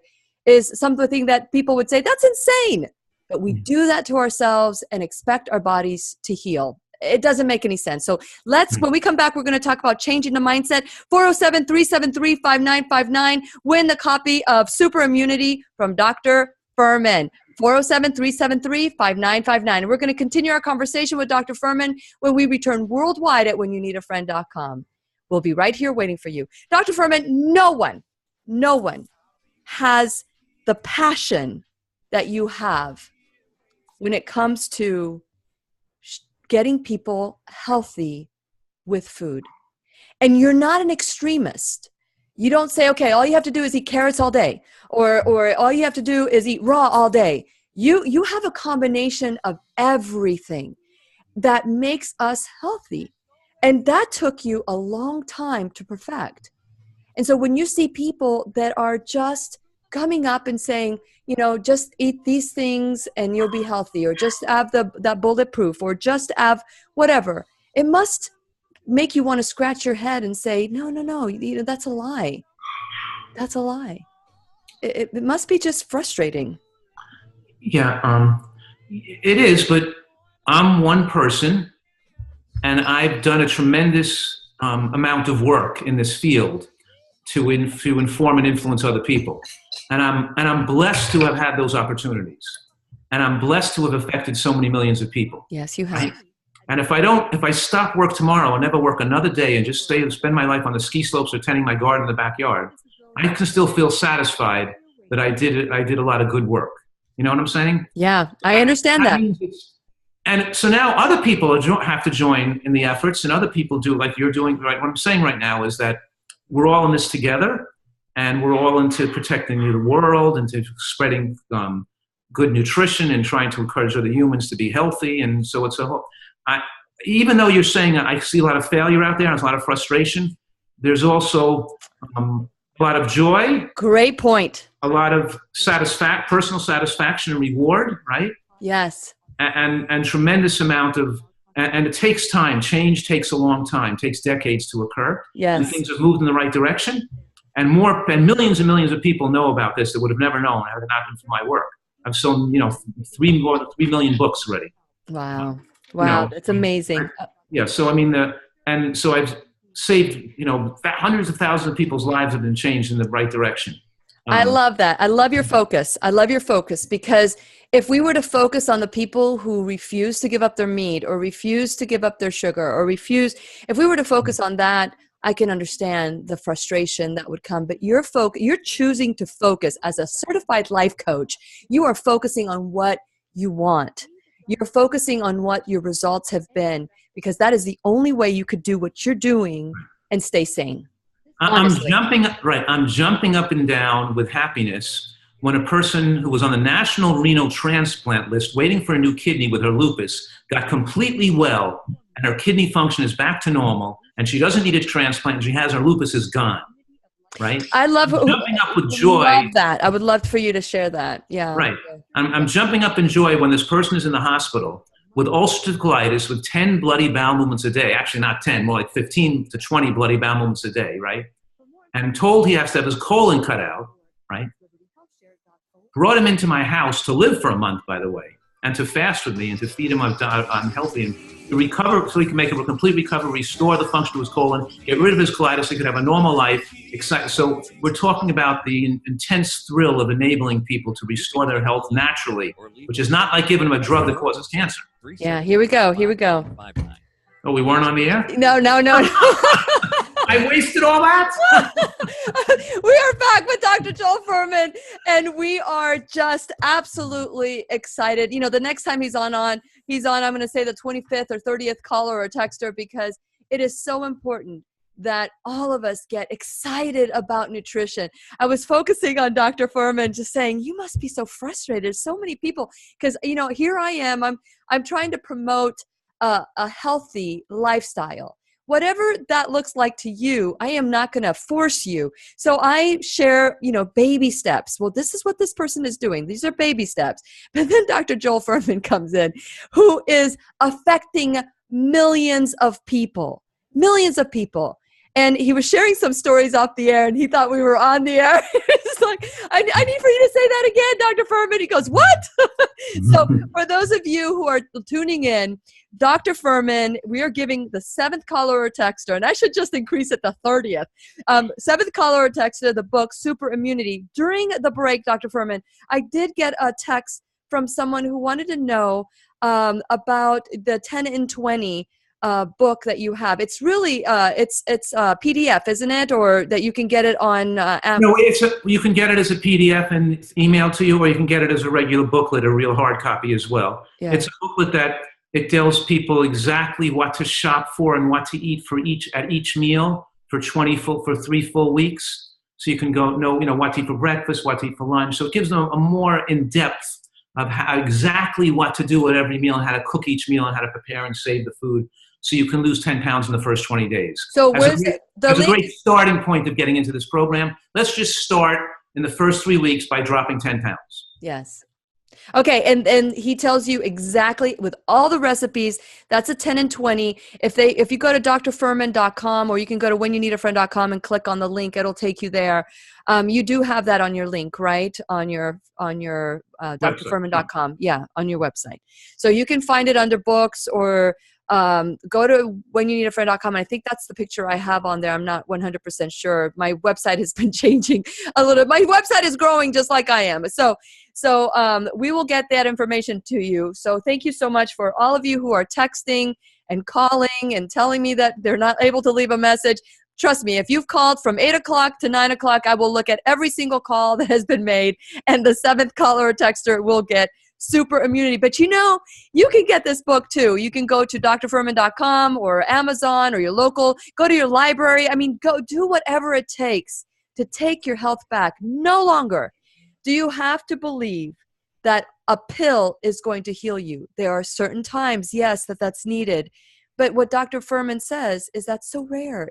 is something that people would say, that's insane. But we do that to ourselves and expect our bodies to heal. It doesn't make any sense. So when we come back, we're going to talk about changing the mindset. 407-373-5959. Win the copy of Super Immunity from Dr. Fuhrman. 407-373-5959. And we're going to continue our conversation with Dr. Fuhrman when we return worldwide at whenyounneedafriend.com. We'll be right here waiting for you. Dr. Fuhrman, no one has the passion that you have when it comes to getting people healthy with food. And you're not an extremist. You don't say, okay, all you have to do is eat carrots all day, or all you have to do is eat raw all day. You have a combination of everything that makes us healthy. And that took you a long time to perfect. And so when you see people that are just coming up and saying, you know, just eat these things and you'll be healthy, or just have that bulletproof, or just have whatever. It must make you want to scratch your head and say, no, you know, that's a lie. That's a lie. It must be just frustrating. Yeah, it is, but I'm one person, and I've done a tremendous amount of work in this field to inform and influence other people, and I'm blessed to have had those opportunities, and I'm blessed to have affected so many millions of people. Yes, you have. Right? And if I stop work tomorrow and never work another day and just spend my life on the ski slopes or tending my garden in the backyard, I can still feel satisfied that I did a lot of good work. You know what I'm saying? Yeah, I understand that. And so now other people have to join in the efforts, and other people do, like you're doing. Right? What I'm saying right now is that we're all in this together, and we're all into protecting the world and to spreading good nutrition and trying to encourage other humans to be healthy. And so it's a whole. Even though you're saying I see a lot of failure out there, and there's a lot of frustration, there's also a lot of joy. Great point. A lot of personal satisfaction and reward, right? Yes. And tremendous amount of, and it takes time. Change takes a long time, takes decades to occur. Yes. And things have moved in the right direction. And millions and millions of people know about this that would have never known had it not been for my work. I've sold, more than 3 million books already. Wow. Wow. That's amazing. Yeah. So, I mean, and so I've saved, hundreds of thousands of people's lives have been changed in the right direction. I love that. I love your focus. Because if we were to focus on the people who refuse to give up their meat, or refuse to give up their sugar, or if we were to focus on that, I can understand the frustration that would come. But you're choosing to focus as a certified life coach. You are focusing on what you want. You're focusing on what your results have been, because that is the only way you could do what you're doing and stay sane. Honestly. I'm jumping up and down with happiness when a person who was on the national renal transplant list waiting for a new kidney with her lupus got completely well, and her kidney function is back to normal, and she doesn't need a transplant, and she has her lupus is gone. Right? I love jumping up with joy. I love that. I would love for you to share that. Yeah. Right. I'm jumping up in joy when this person is in the hospital with ulcerative colitis with 10 bloody bowel movements a day. Actually, not 10, more like 15 to 20 bloody bowel movements a day, right? And told he has to have his colon cut out, right? Brought him into my house to live for a month, by the way, and to fast with me and to feed him on healthy and to recover, so he can make a complete recovery, restore the function of his colon, get rid of his colitis, so he could have a normal life. So we're talking about the intense thrill of enabling people to restore their health naturally, which is not like giving them a drug that causes cancer. Yeah, here we go. Oh, we weren't on the air? No. I wasted all that? We are back with Dr. Joel Fuhrman, and we are just absolutely excited. The next time he's on, I'm going to say the 25th or 30th caller or texter, because it is so important that all of us get excited about nutrition. I was focusing on Dr. Fuhrman, just saying, you must be so frustrated. So many people, because, here I am, I'm trying to promote a healthy lifestyle. Whatever that looks like to you, I am not going to force you. So I share, baby steps. Well, this is what this person is doing. These are baby steps. But then Dr. Joel Fuhrman comes in, who is affecting millions of people. And he was sharing some stories off the air, and he thought we were on the air. It's like, I need for you to say that again, Dr. Fuhrman. He goes, what? So for those of you who are tuning in, Dr. Fuhrman, we are giving the 7th caller or texter, and I should just increase it to 30th. 7th caller or texter, the book, Super Immunity. During the break, Dr. Fuhrman, I did get a text from someone who wanted to know about the 10 in 20 book that you have. It's really it's PDF, isn't it? Or that you can get it on Amazon? No, you can get it as a PDF and emailed to you, or you can get it as a regular booklet, a real hard copy as well. Yeah. It's a booklet that it tells people exactly what to shop for and what to eat at each meal for 3 full weeks. So you can know what to eat for breakfast, what to eat for lunch. So it gives them a more in-depth of exactly what to do at every meal, and how to cook each meal, and how to prepare and save the food, so you can lose 10 pounds in the first 20 days. So that's a great starting point of getting into this program. Let's just start in the first 3 weeks by dropping 10 pounds. Yes. Okay, and he tells you exactly with all the recipes. That's a 10 and 20. If you go to drfuhrman.com, or you can go to whenyounneedafriend.com and click on the link, it'll take you there. You do have that on your link, right? On your drfuhrman.com. Yeah, on your website. So you can find it under books, or go to whenyounneedafriend.com. And I think that's the picture I have on there. I'm not 100% sure. My website has been changing a little. My website is growing just like I am. So we will get that information to you. So thank you so much for all of you who are texting and calling and telling me that they're not able to leave a message. Trust me, if you've called from 8 o'clock to 9 o'clock, I will look at every single call that has been made, and the 7th caller or texter will get super immunity. But you can get this book too. You can go to drfuhrman.com or Amazon or your local, go to your library. I mean, go do whatever it takes to take your health back. No longer do you have to believe that a pill is going to heal you. There are certain times, yes, that's needed. But what Dr. Fuhrman says is that's so rare.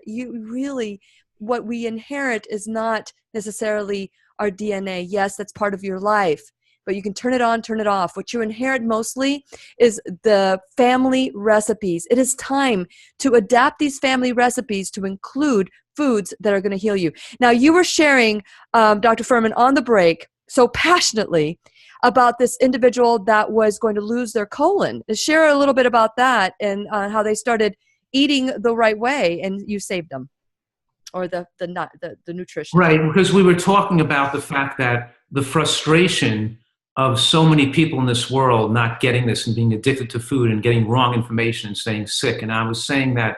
What we inherit is not necessarily our DNA. Yes, that's part of your life, but you can turn it on, turn it off. What you inherit mostly is the family recipes. It is time to adapt these family recipes to include foods that are going to heal you. Now, you were sharing, Dr. Fuhrman, on the break so passionately about this individual that was going to lose their colon. Share a little bit about that and how they started eating the right way, and you saved them, or the nutrition. Right, because we were talking about the fact that the frustration of so many people in this world not getting this and being addicted to food and getting wrong information and staying sick. And I was saying that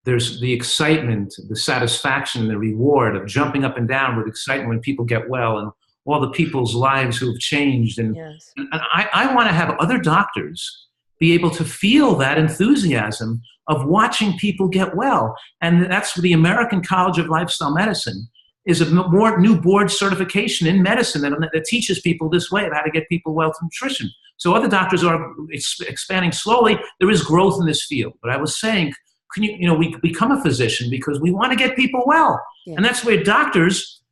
there's the excitement, the satisfaction, the reward of jumping up and down with excitement when people get well, and all the people's lives who have changed. And, yes. and I want to have other doctors be able to feel that enthusiasm of watching people get well. And that's the American College of Lifestyle Medicine is a more new board certification in medicine that teaches people this way of how to get people well through nutrition. So other doctors are expanding slowly. There is growth in this field. But I was saying, we become a physician because we want to get people well. Yeah. And that's where doctors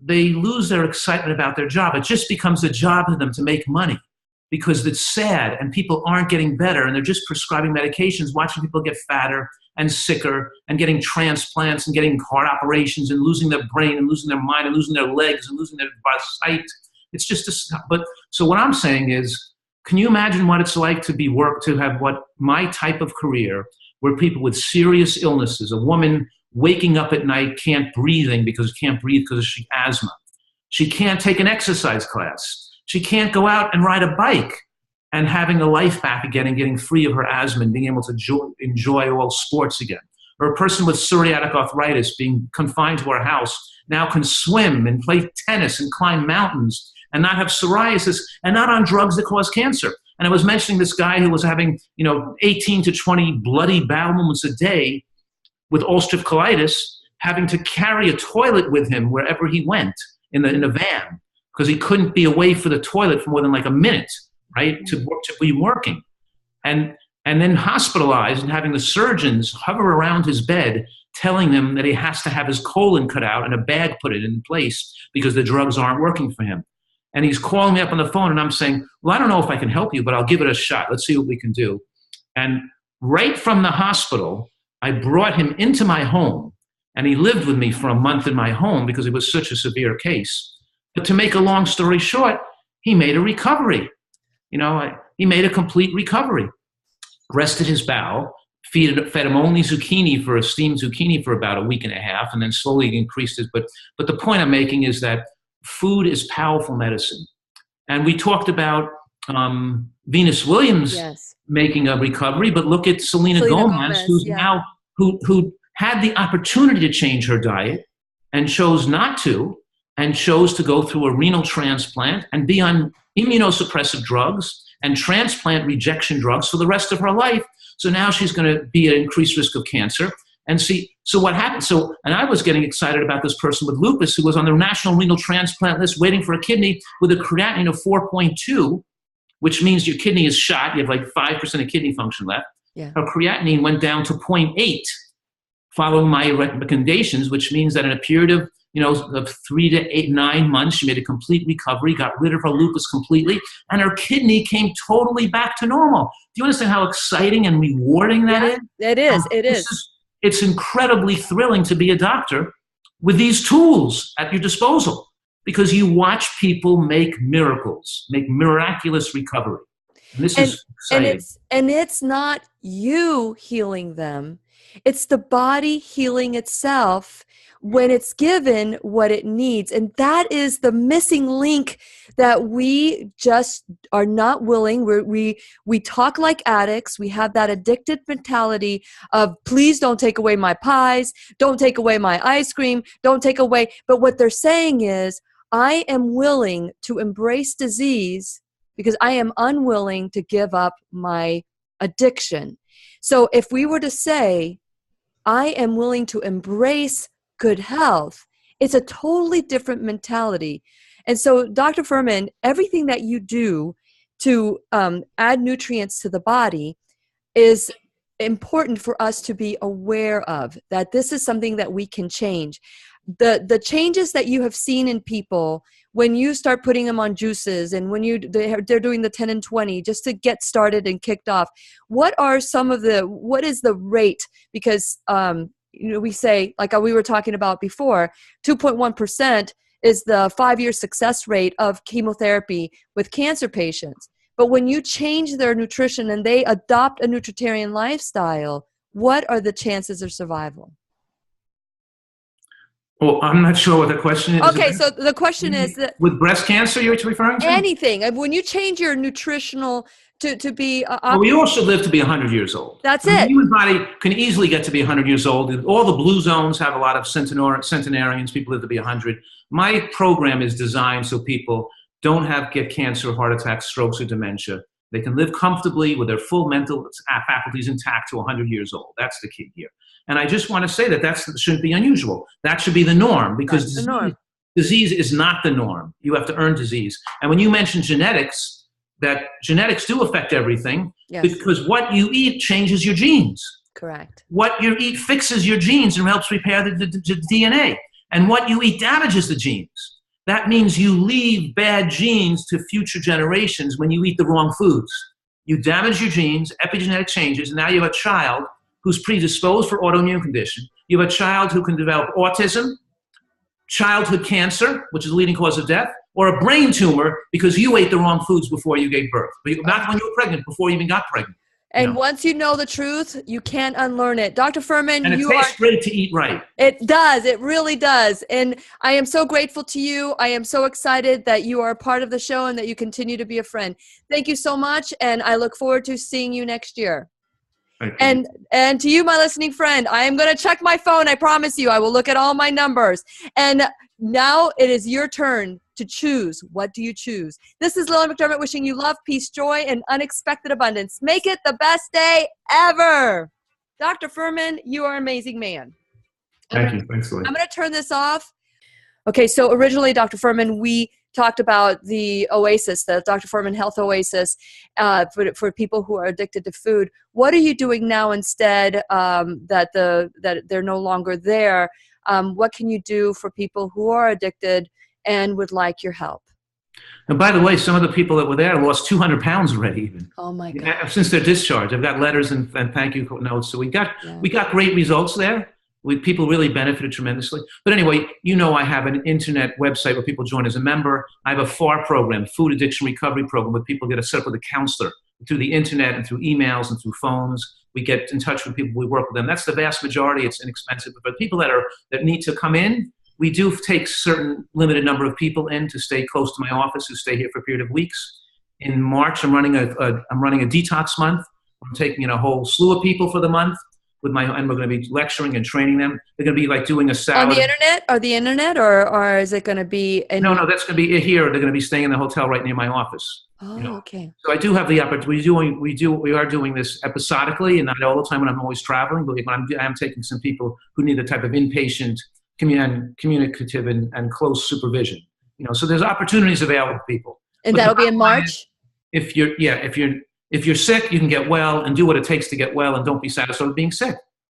they lose their excitement about their job. It just becomes a job to them to make money because it's sad and people aren't getting better and they're just prescribing medications, watching people get fatter and sicker and getting transplants and getting heart operations and losing their brain and losing their mind and losing their legs and losing their sight. It's just so what I'm saying is, can you imagine what it's like to have what my type of career, where people with serious illnesses, a woman waking up at night, can't breathe because of asthma. She can't take an exercise class. She can't go out and ride a bike and having a life back again and getting free of her asthma and being able to enjoy all sports again. Or a person with psoriatic arthritis being confined to her house now can swim and play tennis and climb mountains and not have psoriasis and not on drugs that cause cancer. And I was mentioning this guy who was having 18 to 20 bloody bowel movements a day with ulcerative colitis, having to carry a toilet with him wherever he went in a van because he couldn't be away for the toilet for more than like a minute, right, to be working. And then hospitalized and having the surgeons hover around his bed telling him that he has to have his colon cut out and a bag put it in place because the drugs aren't working for him. And he's calling me up on the phone and I'm saying, well, I don't know if I can help you, but I'll give it a shot. Let's see what we can do. And right from the hospital, I brought him into my home, and he lived with me for a month in my home because it was such a severe case. But to make a long story short, he made a recovery. He made a complete recovery. Rested his bowel, fed him only steamed zucchini for about a week and a half, and then slowly increased it. But the point I'm making is that food is powerful medicine. And we talked about Venus Williams making a recovery, but look at Selena Gomez, who's now who had the opportunity to change her diet and chose not to, and chose to go through a renal transplant and be on immunosuppressive drugs and transplant rejection drugs for the rest of her life. So now she's going to be at increased risk of cancer. And so what happened? And I was getting excited about this person with lupus who was on the national renal transplant list waiting for a kidney with a creatinine of 4.2, which means your kidney is shot. You have like 5% of kidney function left. Yeah. Her creatinine went down to 0.8 following my recommendations, which means that in a period of of 3 to 8, 9 months. She made a complete recovery, got rid of her lupus completely, and her kidney came totally back to normal. Do you understand how exciting and rewarding that is? It is. It is. It's incredibly thrilling to be a doctor with these tools at your disposal, because you watch people make miracles, make miraculous recovery. And this is exciting. And it's not you healing them. It's the body healing itself when it's given what it needs. And that is the missing link that we just are not willing. We talk like addicts. We have that addicted mentality of, please don't take away my pies. Don't take away my ice cream. Don't take away. But what they're saying is, I am willing to embrace disease because I am unwilling to give up my addiction. So if we were to say, I am willing to embrace good health, it's a totally different mentality. And so, Dr. Fuhrman, everything that you do to add nutrients to the body is important for us to be aware of, that this is something that we can change. The changes that you have seen in people when you start putting them on juices and when they're doing the 10 and 20 just to get started and kicked off, what is the rate? Because we say, like we were talking about before, 2.1% is the 5-year success rate of chemotherapy with cancer patients. But when you change their nutrition and they adopt a nutritarian lifestyle, what are the chances of survival? Well, I'm not sure what the question is. Okay, so the question is that with breast cancer, you're referring to? Anything. When you change your nutritional to be... well, we all should live to be 100 years old. That's it. The human body can easily get to be 100 years old. All the blue zones have a lot of centenarians. People live to be 100. My program is designed so people don't get cancer, heart attacks, strokes, or dementia. They can live comfortably with their full mental faculties intact to 100 years old. That's the key here. And I just want to say that shouldn't be unusual. That should be the norm, because disease is not the norm. You have to earn disease. And when you mention genetics, that genetics do affect everything, because what you eat changes your genes. Correct. What you eat fixes your genes and helps repair the DNA. And what you eat damages the genes. That means you leave bad genes to future generations when you eat the wrong foods. You damage your genes, epigenetic changes, and now you have a child who's predisposed for autoimmune condition. You have a child who can develop autism, childhood cancer, which is the leading cause of death, or a brain tumor because you ate the wrong foods before you gave birth. Not when you were pregnant, before you even got pregnant. And once you know the truth, you can't unlearn it. Dr. Fuhrman, and it tastes great to eat right. It does. It really does. And I am so grateful to you. I am so excited that you are a part of the show and that you continue to be a friend. Thank you so much. And I look forward to seeing you next year. And to you, my listening friend, I am going to check my phone. I promise you, I will look at all my numbers. And now it is your turn to choose. What do you choose? This is Lillian McDermott wishing you love, peace, joy, and unexpected abundance. Make it the best day ever. Dr. Fuhrman, you are an amazing man. Thank you. Thanks, Lillian. I'm going to turn this off. Okay, so originally, Dr. Fuhrman, we talked about the Oasis, the Dr. Fuhrman Health Oasis, for people who are addicted to food. What are you doing now instead that they're no longer there? What can you do for people who are addicted and would like your help? And by the way, some of the people that were there lost 200 pounds already, even. Oh my God! Since their discharge, I've got letters and thank you notes. So we got great results there. People really benefited tremendously. But anyway, I have an internet website where people join as a member. I have a FAR program, Food Addiction Recovery Program, where people get set up with a counselor through the internet and through emails and through phones. We get in touch with people. We work with them. That's the vast majority. It's inexpensive. But people that need to come in, we do take certain limited number of people in to stay close to my office, who stay here for a period of weeks. In March, I'm running a detox month. I'm taking in a whole slew of people for the month. And we're going to be lecturing and training them. They're going to be like doing a salad. On the internet, or is it going to be? No, that's going to be here. They're going to be staying in the hotel right near my office. Oh, okay. So I do have the opportunity. We are doing this episodically, and not all the time when I'm always traveling. But I'm taking some people who need a type of inpatient, communicative, and close supervision. So there's opportunities available to people. And that'll be in March. If you're sick, you can get well and do what it takes to get well, and don't be satisfied with being sick.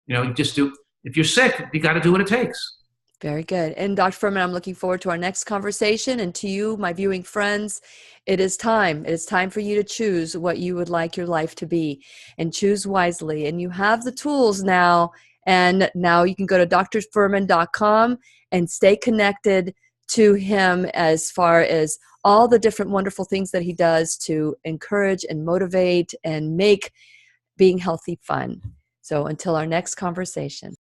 If you're sick, you got to do what it takes. Very good. And Dr. Fuhrman, I'm looking forward to our next conversation. And to you, my viewing friends, it is time. It is time for you to choose what you would like your life to be, and choose wisely. And you have the tools now. And now you can go to drfuhrman.com and stay connected to him as far as all the different wonderful things that he does to encourage and motivate and make being healthy fun. So until our next conversation.